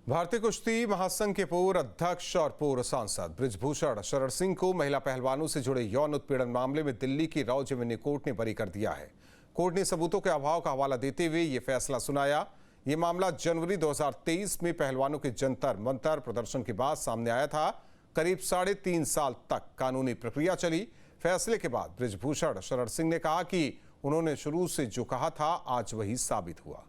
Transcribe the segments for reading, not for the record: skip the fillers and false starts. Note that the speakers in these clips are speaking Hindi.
भारतीय कुश्ती महासंघ के पूर्व अध्यक्ष और पूर्व सांसद बृजभूषण शरण सिंह को महिला पहलवानों से जुड़े यौन उत्पीड़न मामले में दिल्ली की राव जेमिनी कोर्ट ने बरी कर दिया है। कोर्ट ने सबूतों के अभाव का हवाला देते हुए ये फैसला सुनाया। ये मामला जनवरी 2023 में पहलवानों के जंतर मंतर प्रदर्शन के बाद सामने आया था। करीब 3.5 साल तक कानूनी प्रक्रिया चली। फैसले के बाद बृजभूषण शरण सिंह ने कहा कि उन्होंने शुरू से जो कहा था आज वही साबित हुआ।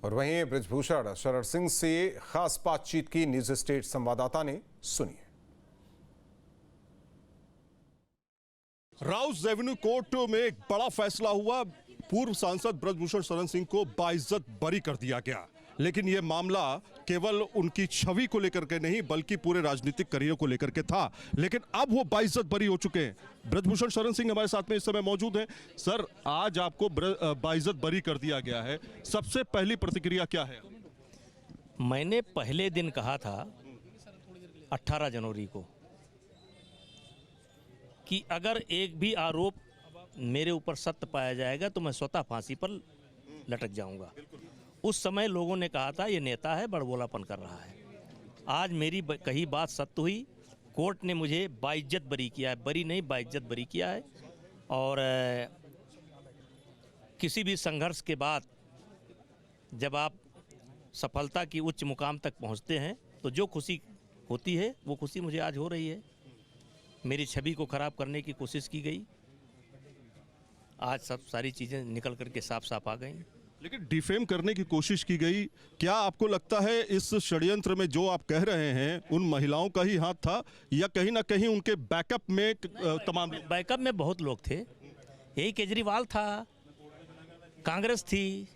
और वहीं बृजभूषण शरण सिंह से खास बातचीत की न्यूज स्टेट संवाददाता ने सुनी। राव जेमिनी कोर्ट में एक बड़ा फैसला हुआ। पूर्व सांसद बृजभूषण शरण सिंह को बाइज्जत बरी कर दिया गया। लेकिन यह मामला केवल उनकी छवि को लेकर के नहीं बल्कि पूरे राजनीतिक करियर को लेकर के था। लेकिन अब वो बाइज्जत बरी हो चुके हैं। बृजभूषण शरण सिंह हमारे साथ में इस समय मौजूद हैं। सर, आज आपको बाइज्जत बरी कर दिया गया है। सबसे पहली प्रतिक्रिया क्या है? मैंने पहले दिन कहा था 18 जनवरी को कि अगर एक भी आरोप मेरे ऊपर सत्य पाया जाएगा तो मैं स्वतः फांसी पर लटक जाऊंगा। उस समय लोगों ने कहा था ये नेता है, बड़बोलापन कर रहा है। आज मेरी कही बात सत्य हुई। कोर्ट ने मुझे बाइज्जत बरी किया है, बरी नहीं बाइज्जत बरी किया है। और किसी भी संघर्ष के बाद जब आप सफलता की उच्च मुकाम तक पहुंचते हैं तो जो खुशी होती है वो खुशी मुझे आज हो रही है। मेरी छवि को खराब करने की कोशिश की गई, आज सब सारी चीज़ें निकल करके साफ साफ आ गई। लेकिन डिफेम करने की कोशिश की गई। क्या आपको लगता है इस षड्यंत्र में जो आप कह रहे हैं उन महिलाओं का ही हाथ था या कहीं ना कहीं उनके बैकअप में तमाम बैकअप में बहुत लोग थे? यही केजरीवाल था, कांग्रेस थी,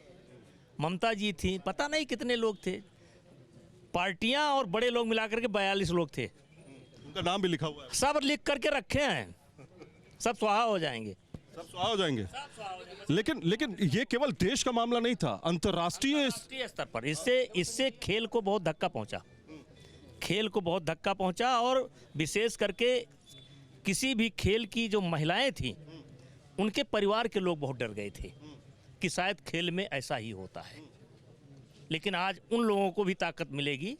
ममता जी थी, पता नहीं कितने लोग थे। पार्टियां और बड़े लोग मिलाकर के 42 लोग थे। उनका नाम भी लिखा हुआ है। सब लिख करके रखे हैं, सब स्वाहा हो जाएंगे। सब स्वाहा हो जाएंगे। लेकिन ये केवल देश का मामला नहीं था, अंतर्राष्ट्रीय स्तर पर इससे खेल को बहुत धक्का पहुंचा। खेल को बहुत धक्का पहुंचा और विशेष करके किसी भी खेल की जो महिलाएं थीं उनके परिवार के लोग बहुत डर गए थे कि शायद खेल में ऐसा ही होता है। लेकिन आज उन लोगों को भी ताकत मिलेगी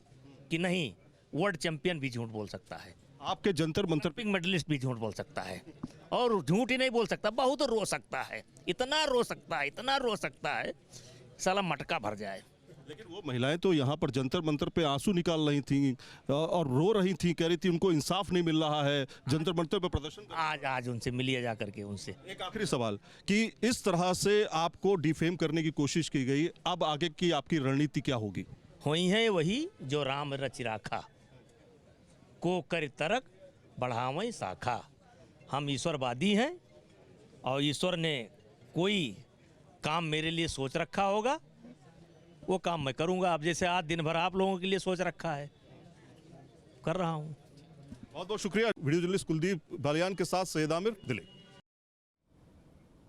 कि नहीं, वर्ल्ड चैंपियन भी झूठ बोल सकता है, आपके जंतर मंतर ओलंपिक मेडलिस्ट भी झूठ बोल सकता है। और झूठ ही नहीं बोल सकता, बहुत रो सकता है, इतना रो सकता है, इतना रो सकता है, साला मटका भर जाए। लेकिन वो महिलाएं तो यहाँ पर जंतर मंतर पे आंसू निकाल रही थी और रो रही थी, कह रही थी उनको इंसाफ नहीं मिल रहा है, जंतर मंतर पे प्रदर्शन। आज उनसे मिलिए जा करके उनसे। एक आखिरी सवाल कि इस तरह से आपको डिफेम करने की कोशिश की गई, अब आगे की आपकी रणनीति क्या होगी? हुई है वही जो राम रचि राखा, को कर तरक बढ़ावई शाखा। हम ईश्वरवादी हैं और ईश्वर ने कोई काम मेरे लिए सोच रखा होगा, वो काम मैं करूंगा। अब जैसे आज दिन भर आप लोगों के लिए सोच रखा है, कर रहा हूं। बहुत बहुत शुक्रिया। वीडियो जर्नलिस्ट कुलदीप बालियान के साथ सैयद आमिर, दिल्ली।